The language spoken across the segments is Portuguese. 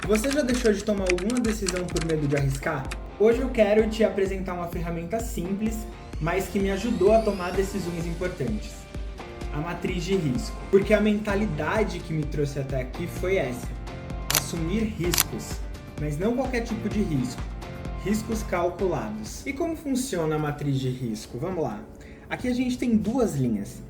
Você já deixou de tomar alguma decisão por medo de arriscar? Hoje eu quero te apresentar uma ferramenta simples, mas que me ajudou a tomar decisões importantes. A matriz de risco. Porque a mentalidade que me trouxe até aqui foi essa: assumir riscos, mas não qualquer tipo de risco. Riscos calculados. E como funciona a matriz de risco? Vamos lá. Aqui a gente tem duas linhas.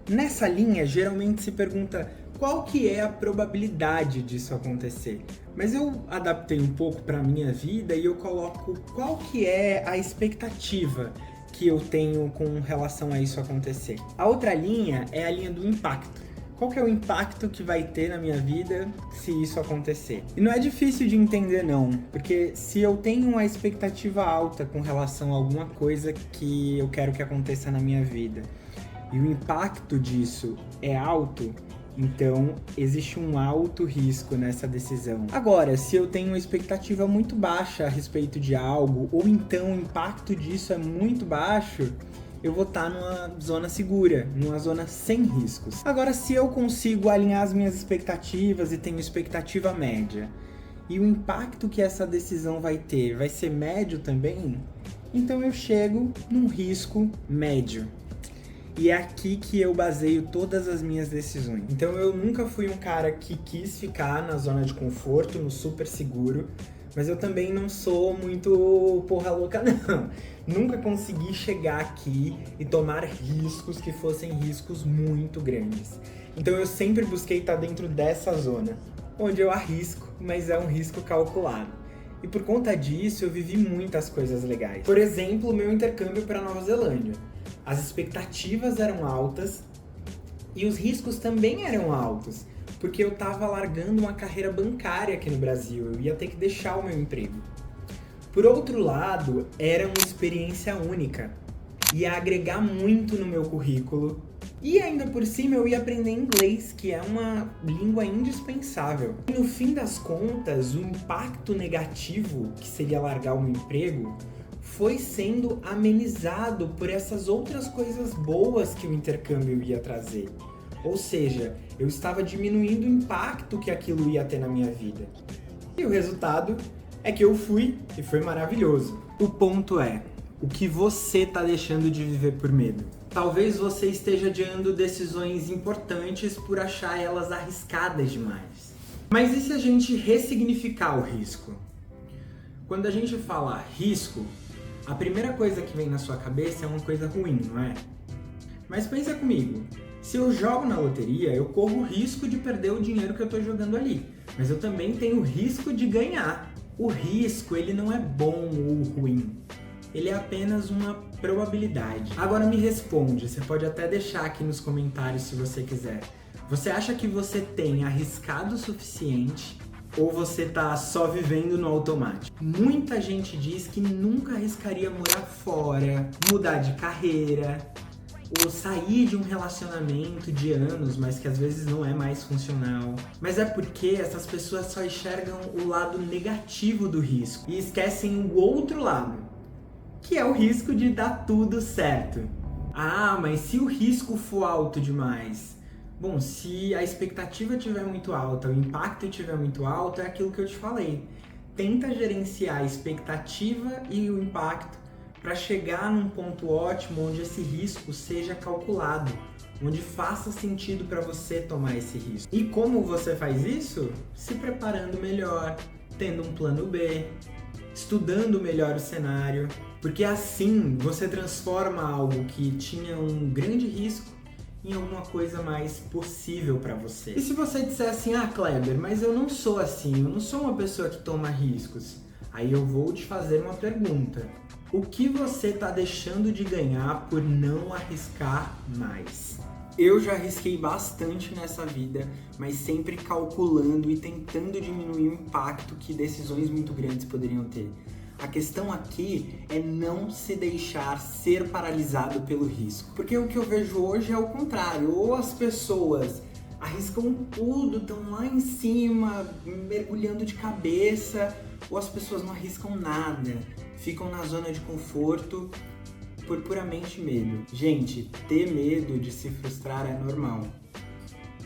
Nessa linha, geralmente se pergunta qual que é a probabilidade disso acontecer. Mas eu adaptei um pouco para a minha vida e eu coloco qual que é a expectativa que eu tenho com relação a isso acontecer. A outra linha é a linha do impacto. Qual que é o impacto que vai ter na minha vida se isso acontecer? E não é difícil de entender não, porque se eu tenho uma expectativa alta com relação a alguma coisa que eu quero que aconteça na minha vida, e o impacto disso é alto, então existe um alto risco nessa decisão. Agora, se eu tenho uma expectativa muito baixa a respeito de algo, ou então o impacto disso é muito baixo, eu vou estar numa zona segura, numa zona sem riscos. Agora, se eu consigo alinhar as minhas expectativas e tenho expectativa média, e o impacto que essa decisão vai ter vai ser médio também, então eu chego num risco médio. E é aqui que eu baseio todas as minhas decisões. Então eu nunca fui um cara que quis ficar na zona de conforto, no super seguro, mas eu também não sou muito porra louca não. Nunca consegui chegar aqui e tomar riscos que fossem riscos muito grandes. Então eu sempre busquei estar dentro dessa zona, onde eu arrisco, mas é um risco calculado. E por conta disso eu vivi muitas coisas legais. Por exemplo, o meu intercâmbio para Nova Zelândia. As expectativas eram altas e os riscos também eram altos, porque eu estava largando uma carreira bancária aqui no Brasil, eu ia ter que deixar o meu emprego. Por outro lado, era uma experiência única, ia agregar muito no meu currículo e ainda por cima eu ia aprender inglês, que é uma língua indispensável. E no fim das contas, o impacto negativo, que seria largar o meu emprego, foi sendo amenizado por essas outras coisas boas que o intercâmbio ia trazer. Ou seja, eu estava diminuindo o impacto que aquilo ia ter na minha vida. E o resultado é que eu fui e foi maravilhoso. O ponto é, o que você está deixando de viver por medo? Talvez você esteja adiando decisões importantes por achar elas arriscadas demais. Mas e se a gente ressignificar o risco? Quando a gente fala risco, a primeira coisa que vem na sua cabeça é uma coisa ruim, não é? Mas pensa comigo, se eu jogo na loteria, eu corro o risco de perder o dinheiro que eu estou jogando ali, mas eu também tenho o risco de ganhar. O risco, ele não é bom ou ruim, ele é apenas uma probabilidade. Agora me responde, você pode até deixar aqui nos comentários se você quiser. Você acha que você tem arriscado o suficiente? Ou você tá só vivendo no automático? Muita gente diz que nunca arriscaria morar fora, mudar de carreira, ou sair de um relacionamento de anos, mas que às vezes não é mais funcional. Mas é porque essas pessoas só enxergam o lado negativo do risco e esquecem o outro lado, que é o risco de dar tudo certo. Ah, mas se o risco for alto demais? Bom, se a expectativa estiver muito alta, o impacto estiver muito alto, é aquilo que eu te falei. Tenta gerenciar a expectativa e o impacto para chegar num ponto ótimo onde esse risco seja calculado, onde faça sentido para você tomar esse risco. E como você faz isso? Se preparando melhor, tendo um plano B, estudando melhor o cenário, porque assim você transforma algo que tinha um grande risco em alguma coisa mais possível para você. E se você disser assim, Kleber, mas eu não sou assim, eu não sou uma pessoa que toma riscos, aí eu vou te fazer uma pergunta. O que você está deixando de ganhar por não arriscar mais? Eu já arrisquei bastante nessa vida, mas sempre calculando e tentando diminuir o impacto que decisões muito grandes poderiam ter. A questão aqui é não se deixar ser paralisado pelo risco. Porque o que eu vejo hoje é o contrário. Ou as pessoas arriscam tudo, estão lá em cima, mergulhando de cabeça, ou as pessoas não arriscam nada, ficam na zona de conforto por puramente medo. Gente, ter medo de se frustrar é normal.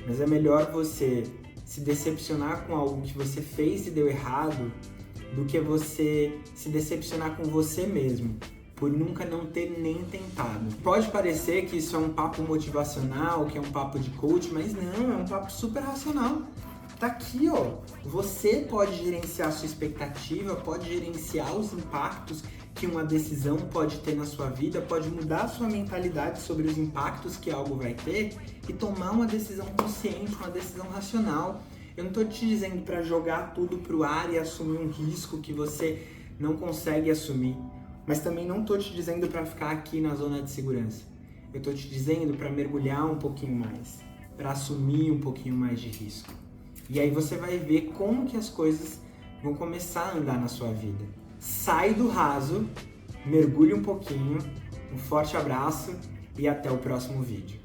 Mas é melhor você se decepcionar com algo que você fez e deu errado do que você se decepcionar com você mesmo, por nunca não ter nem tentado. Pode parecer que isso é um papo motivacional, que é um papo de coach, mas não, é um papo super racional. Tá aqui, ó. Você pode gerenciar a sua expectativa, pode gerenciar os impactos que uma decisão pode ter na sua vida, pode mudar a sua mentalidade sobre os impactos que algo vai ter e tomar uma decisão consciente, uma decisão racional. Eu não tô te dizendo para jogar tudo pro ar e assumir um risco que você não consegue assumir, mas também não tô te dizendo para ficar aqui na zona de segurança. Eu tô te dizendo para mergulhar um pouquinho mais, para assumir um pouquinho mais de risco. E aí você vai ver como que as coisas vão começar a andar na sua vida. Sai do raso, mergulhe um pouquinho, um forte abraço e até o próximo vídeo.